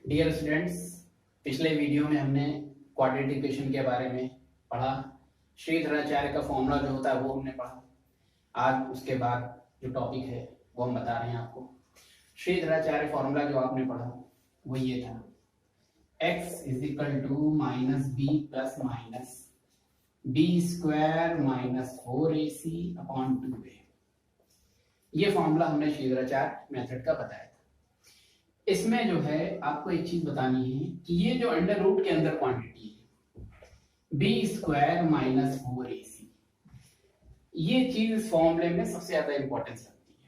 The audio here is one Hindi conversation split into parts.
डियर स्टूडेंट्स, पिछले वीडियो में हमने क्वाड्रेटिक इक्वेशन के बारे में पढ़ा। श्रीधराचार्य का फॉर्मूला जो होता है वो हमने पढ़ा। आज उसके बाद जो टॉपिक है वो हम बता रहे हैं आपको। श्रीधराचार्य फॉर्मूला जो आपने पढ़ा वो ये था, x is equal to minus B plus minus B square minus 4ac upon 2a। ये फॉर्मूला हमने श्रीधराचार्य मेथड का बताया था। इसमें जो है आपको एक चीज बतानी है कि ये जो अंडर रूट के अंदर क्वांटिटी है बी स्क्वायर माइनस 4ac, ये चीज इस फॉर्मूले में सबसे ज्यादा इंपॉर्टेंस रखती है।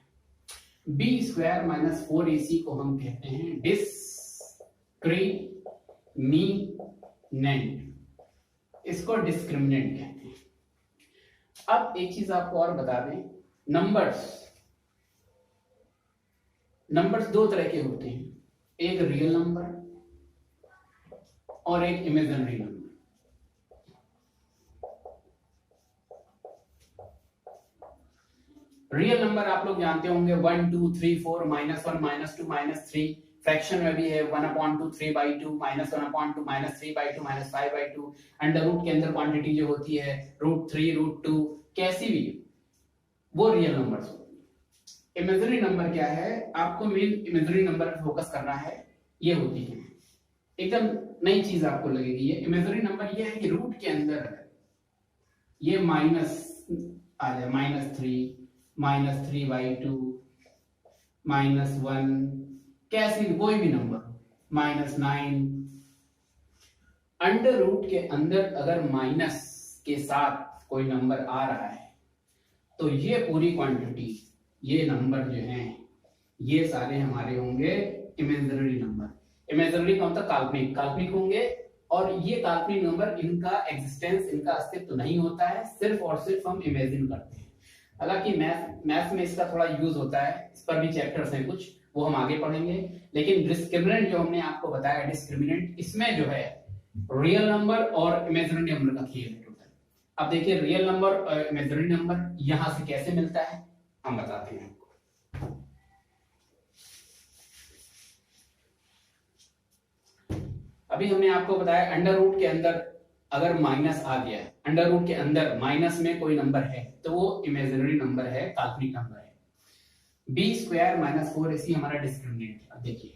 बी स्क्वायर माइनस 4ac को हम कहते हैं डिस्क्रिमिनेंट, इसको डिस्क्रिमिनेंट कहते हैं। अब एक चीज आपको और बता दें, नंबर्स दो तरह के होते हैं, एक रियल नंबर और एक इमेजिनरी नंबर। रियल नंबर आप लोग जानते होंगे 1 2 3 4 -1 -2 -3। फ्रैक्शन में भी है 1/2 3/2 -1/2 -3/2 -5/2। अंडर रूट के अंदर क्वांटिटी जो होती है √3 √2 कैसी भी वो रियल नंबर्स होती है। इमेजिनरी नंबर क्या है, आपको मेन इमेजिनरी नंबर पे फोकस करना है। ये होती है एकदम नई चीज आपको लगेगी। ये इमेजिनरी नंबर ये है कि रूट के अंदर ये माइनस आ जाए, -3/2 -1 कैसी कोई भी नंबर, -9। अंडर रूट के अंदर अगर माइनस के साथ कोई नंबर आ रहा है तो ये पूरी क्वांटिटी, ये नंबर जो हैं ये सारे हमारे होंगे इमेजिनरी नंबर। इमेजिनरी का मतलब काल्पनिक होंगे, और ये काल्पनिक नंबर इनका एग्जिस्टेंस, इनका अस्तित्व नहीं होता है, सिर्फ और सिर्फ हम इमेजिन करते हैं। हालांकि मैथ में इसका थोड़ा यूज होता है, इस पर भी चैप्टर्स हैं कुछ, वो हम आगे पढ़ेंगे। लेकिन डिस्क्रिमिनेंट जो हमने आपको बताया, डिस्क्रिमिनेंट, इसमें जो है रियल नंबर और इमेजिनरी नंबर का खेल है टोटल। अब देखिए रियल नंबर और इमेजिनरी नंबर यहां से कैसे मिलता है हम बताते हैं आपको। अभी हमने आपको बताया अंडर रूट के अंदर अगर माइनस आ गया है, अंडर रूट के अंदर माइनस में कोई नंबर है तो वो इमेजिनरी नंबर है, काल्पनिक नंबर है। बी स्क्वायर माइनस 4ac हमारा डिस्क्रिमिनेंट है। अब देखिए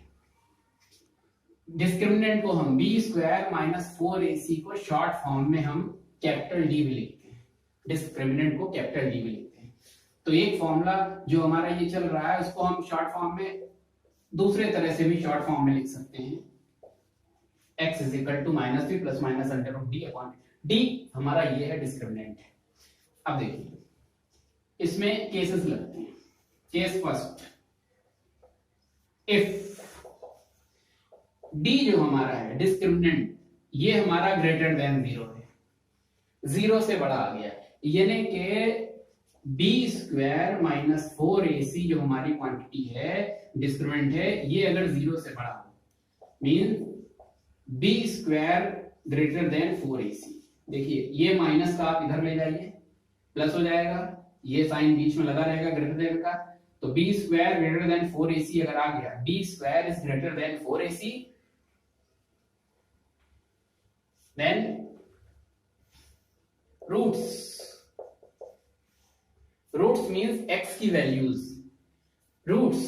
डिस्क्रिमिनेंट को हम बी स्क्वायर माइनस 4ac को शॉर्ट फॉर्म में हम कैपिटल डी भी लिखते हैं, डिस्क्रिमिनेंट को कैपिटल डी भी लिखते हैं। तो एक फॉर्मूला जो हमारा ये चल रहा है उसको हम शॉर्ट फॉर्म में दूसरे तरह से भी शॉर्ट फॉर्म में लिख सकते हैं, x is equal to -b plus minus under root d upon d। हमारा ये है डिस्क्रिमिनेंट है। अब देखिए इसमें केसेस लगते हैं। केस फर्स्ट, इफ d जो हमारा है डिस्क्रिमिनेंट, ये हमारा ग्रेटर देन 0 है, 0 से बड़ा आ गया, यानी कि बी स्क्वायर माइनस 4ac जो हमारी क्वांटिटी है, डिस्क्रिमिनेंट है, ये अगर 0 से बड़ा हो mean B square greater than 4ac। देखिए ये माइनस का आप इधर ले जाइए, प्लस हो जाएगा, ये साइन बीच में लगा रहेगा ग्रेटर देन का, तो B square greater than 4ac अगर आ गया, B square is greater than 4ac, then roots means x की values, roots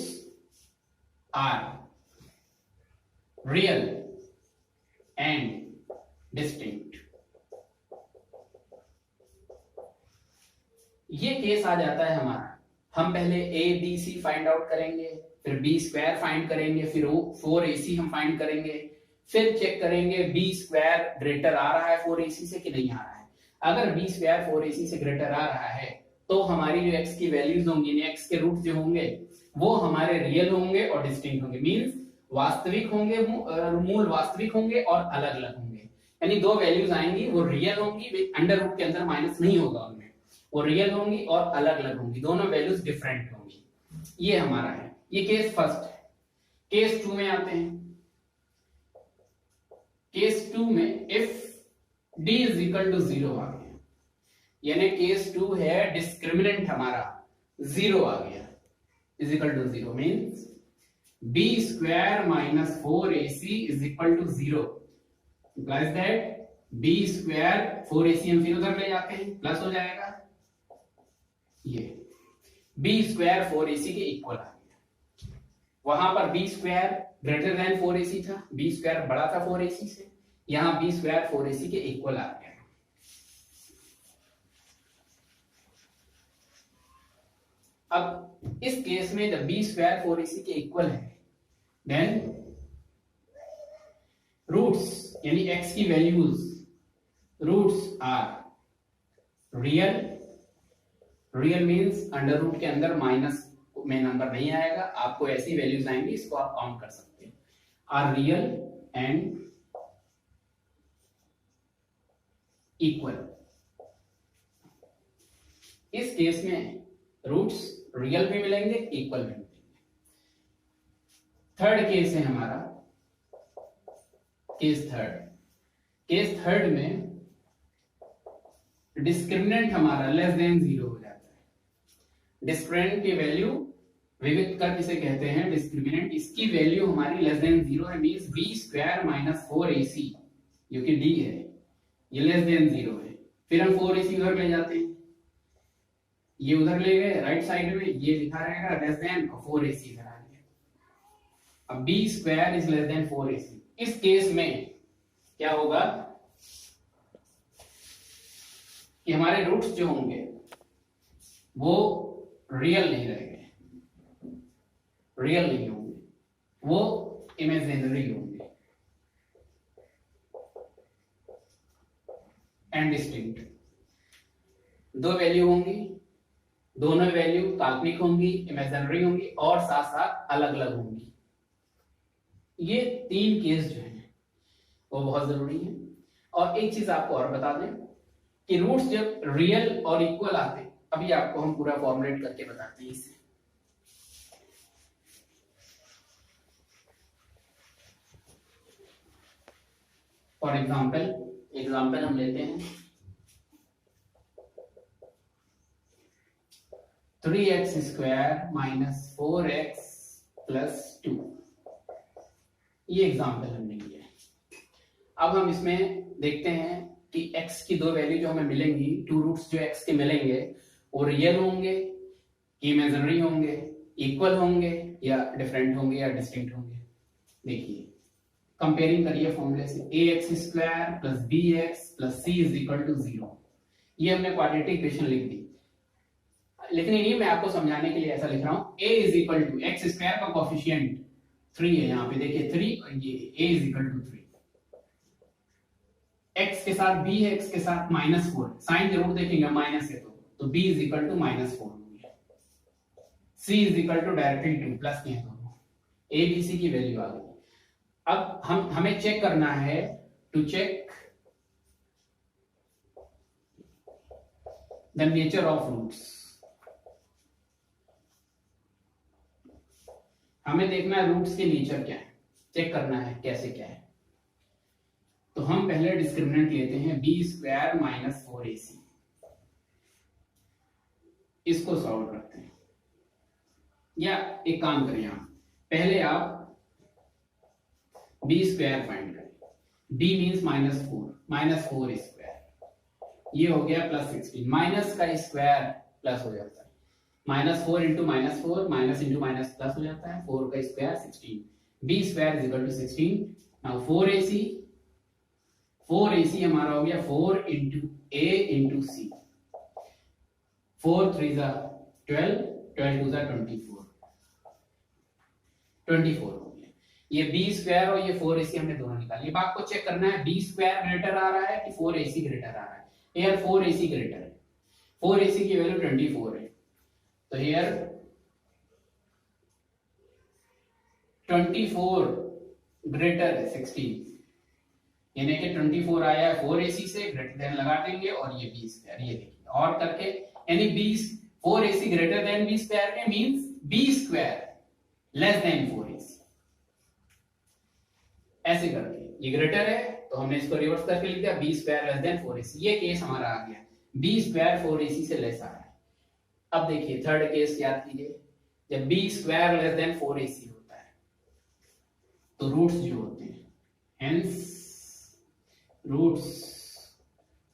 are real and distinct. ये केस आ जाता है हमारा। हम पहले a b c find out करेंगे, फिर b स्क्वायर फाइंड करेंगे, फिर 4ac हम फाइंड करेंगे, फिर चेक करेंगे b स्क्वायर ग्रेटर आ रहा है 4ac से कि नहीं आ रहा है। अगर b स्क्वायर 4ac से ग्रेटर आ रहा है तो हमारी जो x की वैल्यूज होंगी, x के रूट जो होंगे वो हमारे रियल होंगे और डिस्टिंक्ट होंगे, मींस वास्तविक होंगे, मूल वास्तविक होंगे और अलग अलग होंगे। यानी दो वैल्यूज आएंगी, वो रियल होंगी, अंडर रूट के अंदर माइनस नहीं होगा उनमें, वो रियल होंगी और अलग अलग होंगी, दोनों वैल्यूज डिफरेंट होंगी। ये हमारा है, ये केस फर्स्ट है। केस 2 में आते हैं। केस 2 में if d is equal to 0 आ गया, यानी केस 2 है डिस्क्रिमिनेंट हमारा 0 आ गया, is equal to 0 means b square minus 4ac is equal to 0 implies that b square 4ac हम फिर उधर ले जाते हैं प्लस हो जाएगा, ये b square 4ac के इक्वल आ गया। वहां पर b square greater than 4ac था, b square बड़ा था 4ac से, यहां b square 4ac के इक्वल आ गया। अब इस केस में जब b स्क्वायर 4ac के इक्वल है, देन रूट्स यानी x की values, roots are real, real means under root के अंदर माइनस में नंबर नहीं आएगा, आपको ऐसी वैल्यूज आएंगी, इसको आप काउंट कर सकते हैं, आर रियल एंड इक्वल। इस केस में रूट्स रियल भी मिलेंगे, इक्वल भी मिलेंगे। थर्ड केस है हमारा केस थर्ड। केस थर्ड में डिस्क्रिमिनेंट हमारा लेस देन 0 हो जाता है। डिस्क्रिमिनेंट की वैल्यू विविध कर किसे कहते हैं, डिस्क्रिमिनेंट, इसकी वैल्यू हमारी लेस देन 0 है, means b square minus 4ac जो कि d है, ये लेस देन 0 है। फिर हम 4ac उधर ले जाते हैं, ये उधर ले गए राइट साइड में, ये लिखा रहेगा लेस देन 4ac इधर आ गया। अब b स्क्वायर इज लेस देन 4ac। इस केस में क्या होगा कि हमारे रूट्स जो होंगे वो रियल नहीं रहेंगे, रियल नहीं होंगे, वो इमेजिनरी होंगे एंड डिस्टिंक्ट। दो वैल्यू होंगी, दोनों वैल्यू काल्पनिक होंगी, इमेजिनरी होंगी और साथ साथ अलग अलग होंगी। ये तीन केस जो हैं वो बहुत जरूरी है। और एक चीज आपको और बता दें कि रूट्स जब रियल और इक्वल आते, अभी आपको हम पूरा फॉर्मुलेट करके बताते हैं इसे। फॉर एग्जाम्पल हम लेते हैं 3x square minus 4x plus 2, ये एग्जाम्पल हमने लिया है। अब हम इसमें देखते हैं कि x की दो वैल्यू जो हमें मिलेंगी, टू रूट्स जो x के मिलेंगे वो रियल होंगे, इमेजिनरी होंगे, इक्वल होंगे या डिफरेंट होंगे या डिस्टिंक्ट होंगे। देखिए कंपेयरिंग करिए फॉर्मूले से, ax square plus bx plus c is equal to 0। ये हमने क्वाड्रेटिक इक्वेशन लिख दी, लेकिन नहीं, मैं आपको समझाने के लिए ऐसा लिख रहा हूं। a is equal to x square का कोफिशिएंट 3 है, यहाँ पे देखिए 3 और ये a is equal to 3। x के साथ b है, x के साथ -4, साइन जरूर देखेंगे माइनस है तो b is equal to -4 c is equal to directly 2 plus के हैं दोनों, a b c की वैल्यू आ गई। अब हमें चेक करना है, to check the nature of roots. हमें देखना है रूट्स के नेचर क्या है, चेक करना है कैसे क्या है। तो हम पहले डिस्क्रिमिनेंट लेते हैं b स्क्वायर माइनस 4ac, इसको सॉल्व करते हैं। या एक काम करें, आप पहले आप b स्क्वायर फाइंड करें, b मींस -4 स्क्वायर, ये हो गया प्लस 16, माइनस का स्क्वायर प्लस हो जाता है, -4 into -4 minus into minus plus हो जाता है, 4 का स्क्वायर 16, b स्क्वायर is equal to 16। Now 4ac हमारा हो गया 4 इंटू a इंटू c, 4 3 12, 12 2 24 हो गया। ये b स्क्वायर और ये 4ac हमने दोनों निकाले। अब आपको चेक करना है b स्क्वायर ग्रेटर आ रहा है कि 4ac ग्रेटर आ रहा है। हियर 4ac ग्रेटर है, 4ac की वैल्यू 24 है, तो हियर 24 ग्रेटर है 16, यानी कि 24 आया है 4ac से, ग्रेटर देन लगा देंगे और ये b स्क्वायर, ये देखिए और करके, यानी 4ac greater than b square में means b square less than 4ac, ऐसे करके ये ग्रेटर है तो हमने इसको रिवर्स करके लिख दिया b square less than 4ac। ये केस हमारा आ गया, b स्क्वायर 4ac से लेस आ रहा है। अब देखिए थर्ड केस याद कीजिए, जब b square less than 4ac होता है तो रूट्स जो होते हैं, hence roots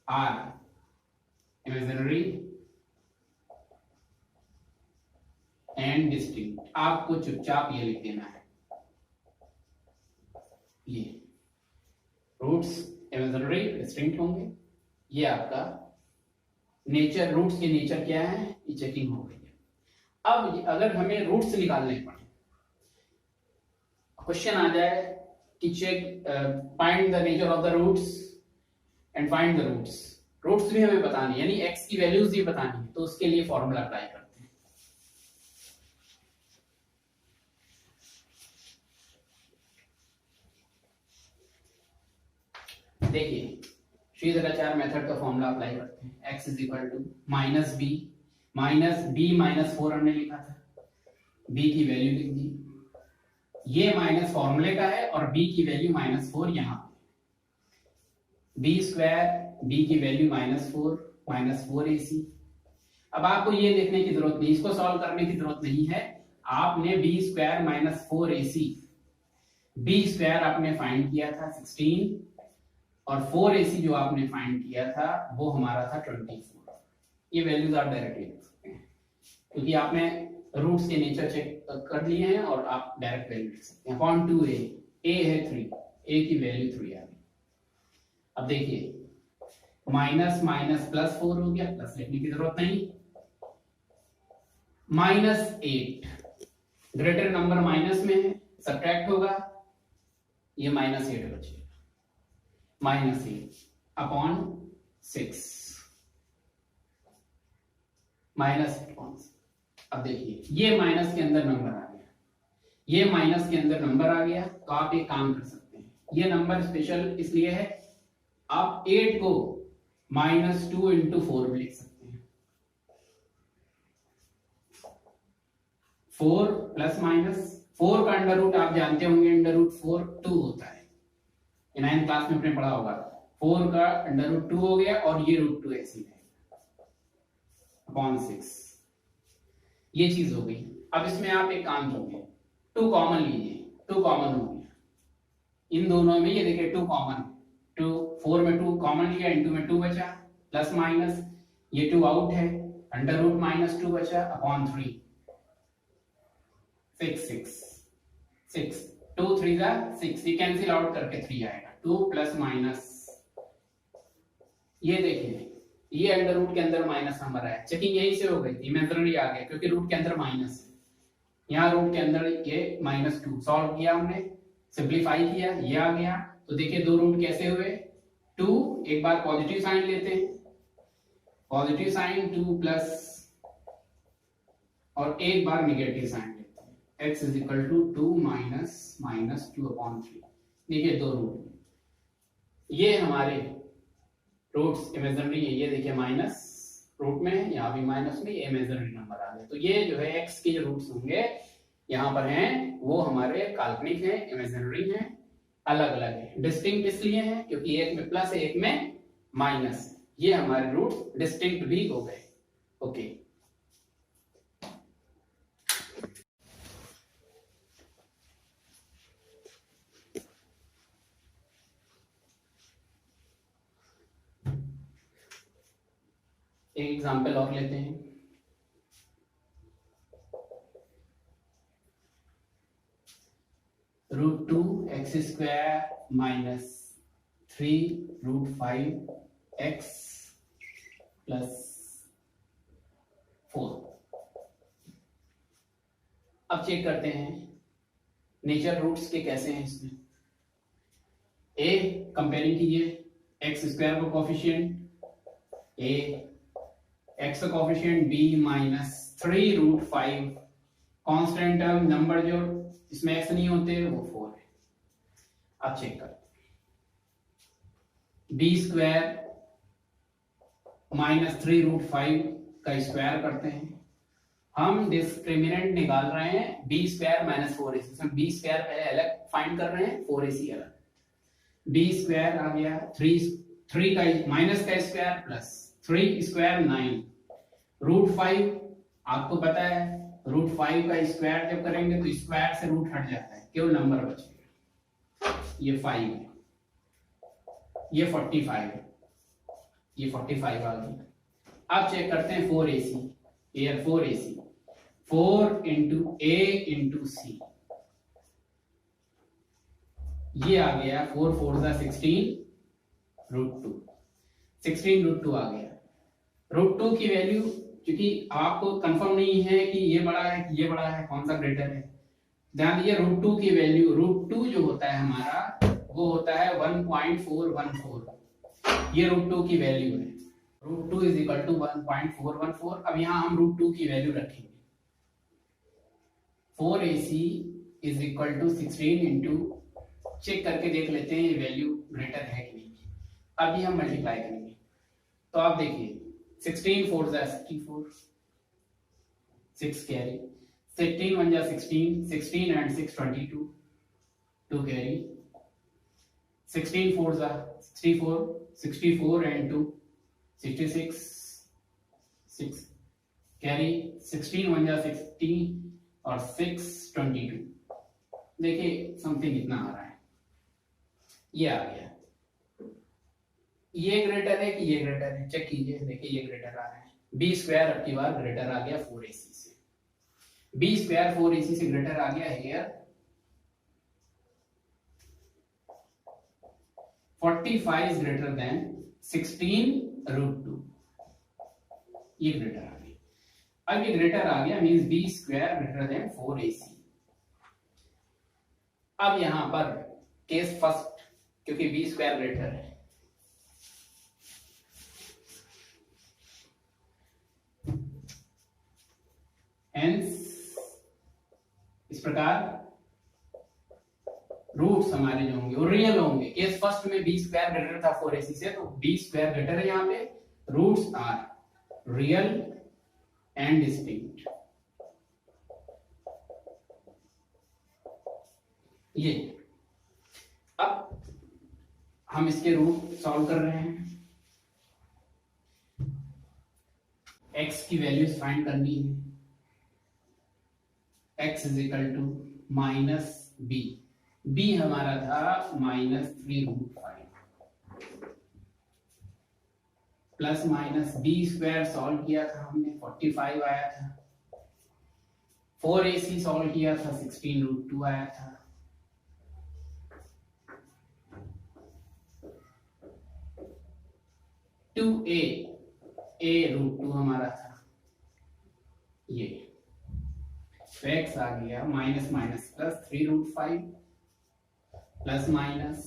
are imaginary and distinct. आपको चुपचाप ये लिख देना है, ये रूट्स इमेजिनरी डिस्टिंक्ट होंगे। ये आपका नेचर, रूट्स के नेचर क्या है, ये चेकिंग हो गई है। अब अगर हमें रूट्स निकालने पड़े, क्वेश्चन आ जाए कि check find the nature of the roots and find the roots. Roots भी हमें बतानी है, यानी एक्स की वैल्यूज भी बतानी है, तो उसके लिए फॉर्मूला अप्लाई करते हैं। देखिए श्रीधराचार्य मेथड का फॉर्मूला अप्लाई करते हैं। x is equal to minus B minus 4 हमने लिखा था, b की वैल्यू लिख दी। ये माइनस फॉर्मूले का है और b की वैल्यू -4 यहाँ पे। b स्क्वायर, b की वैल्यू -4 ac। अब आपको ये देखने की जरूरत नहीं, इसको सॉल्व करने की जरूरत नहीं है। आपने b square -4 ac, b square आपने फाइंड किया था 16 और 4 ac जो आपने फाइंड किया था वो हमारा था 24। ये वैल्यूज आप डायरेक्टली लिख सकते हैं क्योंकि आपने रूट्स के नेचर चेक कर लिए हैं और आप डायरेक्ट वैल्यू लिख सकते हैं। अपॉन 2a, a है 3, a की वैल्यू 3 आ गई। अब देखिए माइनस माइनस प्लस 4 हो गया, प्लस लिखने की जरूरत नहीं। -8 ग्रेटर नंबर माइनस में है, सब्ट्रैक्ट होगा, ये -8 बचेगा। -8 अपॉन 6 -8। अब देखिए ये माइनस के अंदर नंबर आ गया, ये माइनस के अंदर नंबर आ गया, तो आप एक काम कर सकते हैं। ये नंबर स्पेशल इसलिए है, आप 8 को -2 × 4 भी लिख सकते हैं। 4 प्लस माइनस 4 का अंडर रूट आप जानते होंगे, अंडर रूट 4 2 होता है, 9th क्लास में आपने पढ़ा होगा। 4 का अंडर रूट 2 हो गया और ये रूट 2 ऐसे रहेगा अपॉन 6। ये चीज हो गई। अब इसमें आप एक काम कीजिए, 2 कॉमन लीजिए, 2 कॉमन हो गया इन दोनों में। ये देखिए 2 कॉमन, 2 4 में 2 कॉमन लिया, इनटू में 2 बचा, प्लस माइनस ये 2 आउट है, अंडर रूट -2 बचा अपॉन 3 6 2 3 जा 6, ये कैंसिल आउट करके 3 आएगा। 2 प्लस माइनस, ये देखिए ये अंडर रूट के अंदर माइनस नंबर आया, चेकिंग यहीं से हो गई थी, इमेजिनरी आ गया क्योंकि रूट के अंदर माइनस है। यहाँ रूट के अंदर ये -2 सॉल्व किया हमने, सिंपलीफाई किया, ये आ गया। तो देखिए 2 रूट कैसे हुए, 2 एक बार पॉजिटिव साइन लेते हैं, पॉजिटिव साइन 2 प्लस, और एक बार नेगेटिव साइन लेते हैं, x is equal to 2 minus 2 upon 3। देखिए 2 रूट, ये हमारे रूट्स इमेजिनरी है। ये देखिए माइनस रूट में है, यहाँ भी माइनस में, ये इमेजिनरी नंबर आ गए। तो ये जो है x के जो रूट्स होंगे यहाँ पर हैं वो हमारे काल्पनिक हैं, इमेजिनरी हैं, अलग अलग है। डिस्टिंक्ट इसलिए है क्योंकि एक में प्लस है, एक में माइनस। ये हमारे रूट्स डिस्टिंक्ट भी हो गए। ओके, एक एग्जांपल और लेते हैं। √2 x² माइनस 3 √5 x प्लस 4। अब चेक करते हैं नेचर रूट्स के कैसे हैं इसमें। a कंपेयरिंग कीजिए x² को कोफिशिएंट a, x का coefficient b -3 √5, constant term number जो इसमें x नहीं होते वो 4 है। अब चेक करते हैं, b² -3 √5 का स्क्वायर करते हैं। हम डिस्क्रिमिनेंट निकाल रहे हैं b² -4ac, इसमें b² पहले अलग फाइंड कर रहे हैं, 4ac अलग। b² आ गया 3 का माइनस का स्क्वायर प्लस 3² 9 √5, आपको पता है √5 का स्क्वायर जब करेंगे तो स्क्वायर से रूट हट जाता है, केवल नंबर बचेगा। ये 5 है, ये 45 है, ये 45 आ गया। अब चेक करते हैं 4AC, एयर 4AC, 4 इंटू ए इंटू सी, ये आ गया 4 4 16 √2, 16 √2 आ गया। √2 की वैल्यू, क्योंकि आपको कंफर्म नहीं है कि ये बड़ा है कि ये बड़ा है, कौन सा ग्रेटर है, ध्यान दीजिए √2 की वैल्यू, √2 जो होता है हमारा वो होता है 1.414, ये √2 की वैल्यू है, √2 इज इक्वल टू 1.414। अब यहाँ हम √2 की वैल्यू रखेंगे, 4AC is equal to 16 into, check करके देख लेते हैं ये वैल्यू ग्रेटर है कि नहीं, अभी हम मल्टीप्लाई करेंगे। तो आप देखिए 16 4 64, 6 carry, 16 1 16, 16 and 6 22, 2 carry, 16 4 64, 64 and 2 66, 6 carry, 16 1 16 और 6 22। देखिए समथिंग इतना आ रहा है, ये आ गया। ये ग्रेटर है कि ये ग्रेटर है, चेक कीजिए, देखिए ये ग्रेटर आ रहा है, बी स्क्वायर अब की बार ग्रेटर आ गया 4AC से, बी स्क्वायर 4AC से ग्रेटर आ गया हियर 45 इज ग्रेटर देन 16 √2, ये ग्रेटर आ गया। अब ये ग्रेटर आ गया means B square greater than 4AC। अब यहां पर केस फर्स्ट, क्योंकि बी स्क्वायर ग्रेटर है, हेंस इस प्रकार रूट्स हमारे जो होंगे वो रियल होंगे। केस फर्स्ट में बी स्क्वायर ग्रेटर था 4AC से, तो बी स्क्वायर ग्रेटर है, यहाँ पे roots are real and distinct. ये अब हम इसके रूट सॉल्व कर रहे हैं, x की वैल्यूज फाइंड करनी है, x is equal to minus B, B हमारा था -3√5 plus minus B square solve किया था हमने 45 आया था, 4AC सॉल्व किया था 16√2 आया था, a √2 हमारा था, ये तो x आ गया minus minus plus 3√5 plus minus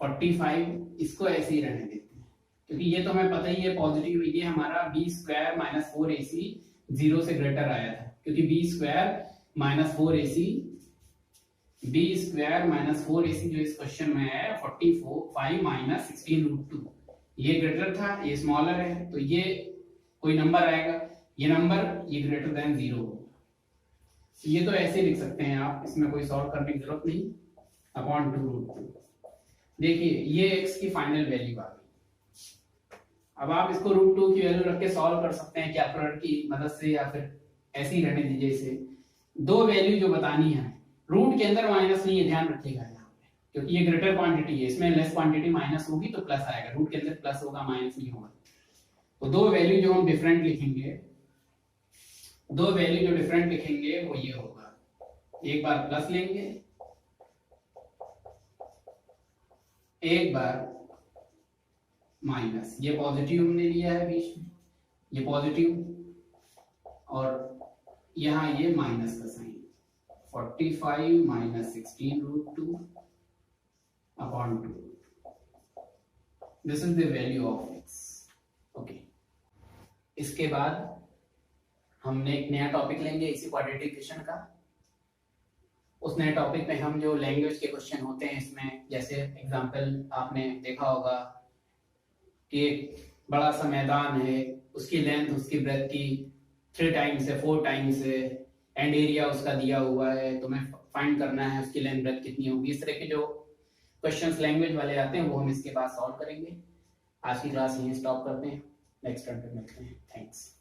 45, इसको ऐसे ही रहने देते हैं क्योंकि ये तो हमें पता ही है पॉजिटिव, ये हमारा बी स्क्वायर माइनस 4AC 0 से ग्रेटर आया था, क्योंकि B square minus 4AC, B square minus 4AC जो इस क्वेश्चन में है 45 माइनस 16√2, ये ग्रेटर था, ये स्मॉलर है, तो ये कोई नंबर आएगा, ये नंबर ये ग्रेटर देन 0 होगा। ये तो ऐसे लिख सकते हैं आप, इसमें कोई सॉल्व करने की जरूरत नहीं, अपॉन 2√2। देखिए ये x की फाइनल वैल्यू आ गई। अब आप इसको √2 की वैल्यू रख के सॉल्व कर सकते हैं कैलकुलेटर की मदद से, या फिर ऐसे ही रहने दीजिए इसे। दो वैल्यू जो बतानी है, रूट के अंदर माइनस नहीं है, ध्यान रखिएगा यहाँ पे, क्योंकि ये ग्रेटर क्वांटिटी है, इसमें लेस क्वांटिटी माइनस होगी तो प्लस आएगा, रूट के अंदर प्लस होगा माइनस नहीं होगा। तो दो वैल्यू जो हम डिफरेंट लिखेंगे, दो वैल्यू जो डिफरेंट लिखेंगे वो ये होगा, एक बार प्लस लेंगे, एक बार माइनस, ये पॉजिटिव हमने लिया है बीच में, ये पॉजिटिव और यहाँ ये माइनस का sign, 45 minus 16√2 upon 2, this is the value of x। Okay, इसके बाद हमने एक नया टॉपिक लेंगे इसी क्वाड्रेटिफिकेशन का। उस नए टॉपिक में हम जो लैंग्वेज के क्वेश्चन होते हैं इसमें, जैसे एग्जांपल आपने देखा होगा कि एक बड़ा सा मैदान है, उसकी लेंथ उसकी ब्रेथ की 3 टाइम्स है, 4 टाइम्स है, एंड एरिया उसका दिया हुआ है, तो हमें फाइंड करना है उसकी लेंथ ब्रेथ कितनी होगी। इस तरह के जो क्वेश्चंस लैंग्वेज वाले आते हैं वो हम इसके बाद सॉल्व करेंगे। आज की क्लास यहीं स्टॉप करते हैं, नेक्स्ट टाइम पे मिलते हैं। थैंक्स।